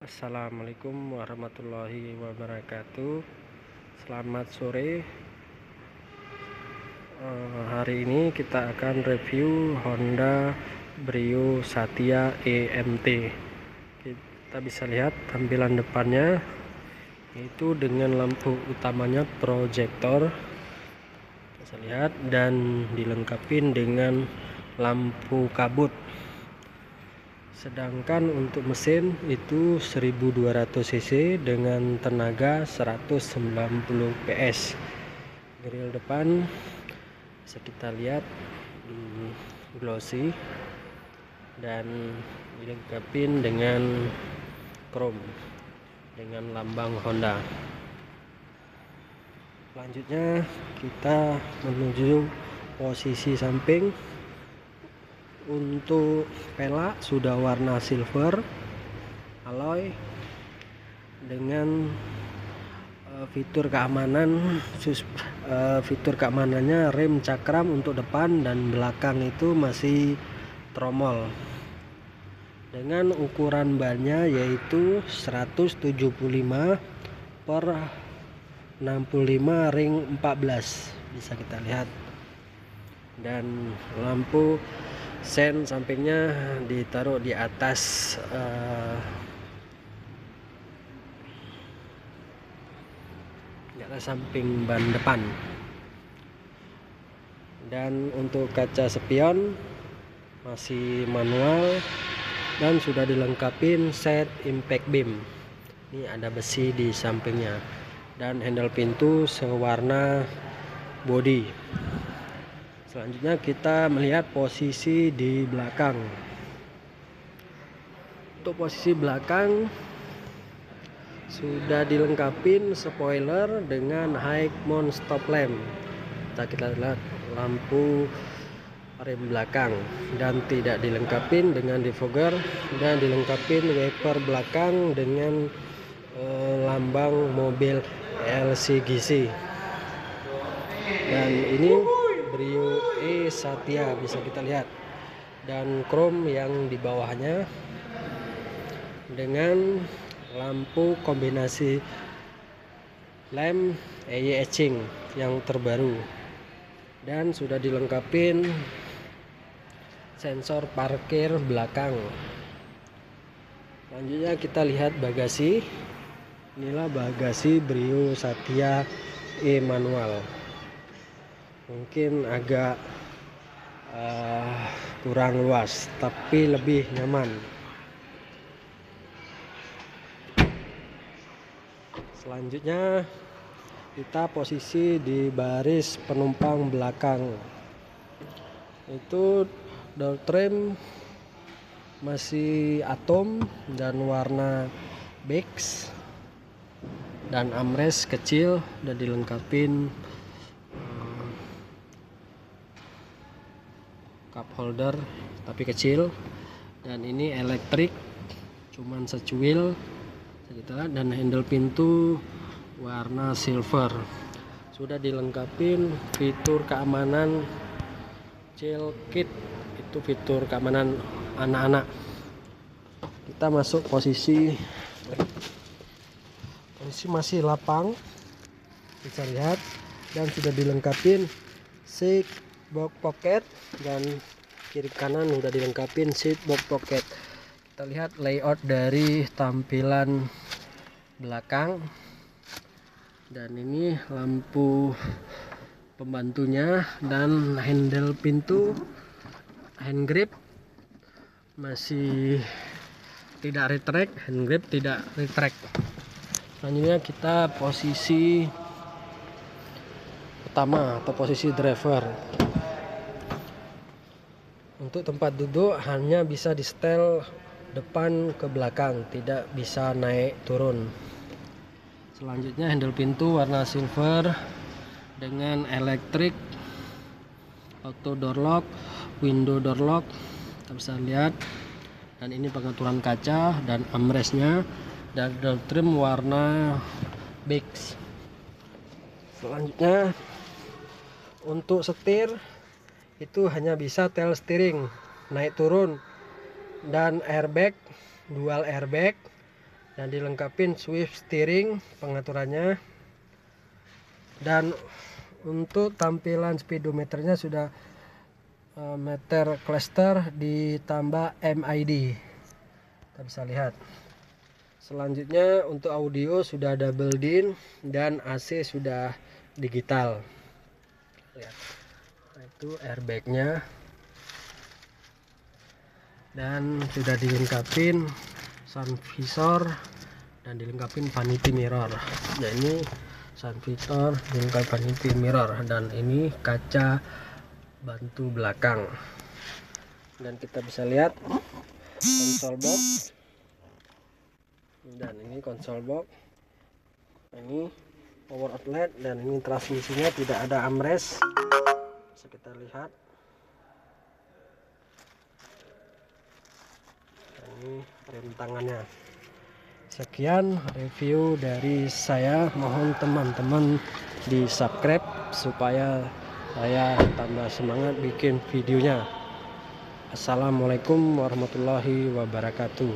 Assalamualaikum warahmatullahi wabarakatuh. Selamat sore. Hari ini kita akan review Honda Brio Satya EMT. Kita bisa lihat tampilan depannya, yaitu dengan lampu utamanya proyektor, bisa lihat, dan dilengkapi dengan lampu kabut. Sedangkan untuk mesin itu 1200 cc dengan tenaga 190 PS. Grill depan bisa kita lihat di glossy dan dilengkapi dengan chrome dengan lambang Honda. Selanjutnya kita menuju posisi samping. Untuk pelak sudah warna silver alloy dengan fitur keamanannya rem cakram untuk depan dan belakang itu masih tromol, dengan ukuran bannya yaitu 175 per 65 ring 14 bisa kita lihat, dan lampu sen sampingnya ditaruh di atas samping ban depan. Dan untuk kaca spion masih manual dan sudah dilengkapi set impact beam. Ini ada besi di sampingnya, dan handle pintu sewarna body. Selanjutnya kita melihat posisi di belakang. Untuk posisi belakang sudah dilengkapi spoiler dengan high mount stop lamp. Kita lihat lampu rem belakang, dan tidak dilengkapi dengan defogger, dan dilengkapi wiper belakang dengan lambang mobil LCGC. Dan ini Brio E Satya bisa kita lihat, dan chrome yang di bawahnya dengan lampu kombinasi lamp EY etching yang terbaru, dan sudah dilengkapi sensor parkir belakang. Selanjutnya kita lihat bagasi. Inilah bagasi Brio Satya E manual. Mungkin agak kurang luas, tapi lebih nyaman. Selanjutnya kita posisi di baris penumpang belakang. Itu door trim masih atom dan warna beige, dan armrest kecil dan dilengkapi cup holder tapi kecil, dan ini elektrik cuman secuil kita, dan handle pintu warna silver. Sudah dilengkapi fitur keamanan child kit, itu fitur keamanan anak-anak. Kita masuk posisi masih lapang bisa lihat, dan sudah dilengkapi seat box pocket, dan kiri kanan sudah dilengkapi seat box pocket. Kita lihat layout dari tampilan belakang, dan ini lampu pembantunya, dan handle pintu hand grip masih tidak retract, hand grip tidak retract. Selanjutnya kita posisi pertama atau posisi driver. Untuk tempat duduk hanya bisa di setel depan ke belakang, tidak bisa naik turun. Selanjutnya handle pintu warna silver dengan elektrik, auto door lock, window door lock, kita bisa lihat. Dan ini pengaturan kaca dan armrestnya, dan door trim warna beige. Selanjutnya untuk setir itu hanya bisa tel steering naik turun, dan airbag dual airbag dan dilengkapi swift steering pengaturannya. Dan untuk tampilan speedometernya sudah meter cluster ditambah MID, kita bisa lihat. Selanjutnya untuk audio sudah double din dan AC sudah digital. Lihat. Nah, itu airbagnya, dan sudah dilengkapi sun visor dan dilengkapi vanity mirror. Nah, ini sun visor dilengkapi vanity mirror, dan ini kaca bantu belakang. Dan kita bisa lihat konsol box, dan ini konsol box, ini power outlet, dan ini transmisinya tidak ada armrest, bisa kita lihat. Dan ini rem tangannya. Sekian review dari saya, mohon teman-teman di subscribe supaya saya tambah semangat bikin videonya. Assalamualaikum warahmatullahi wabarakatuh.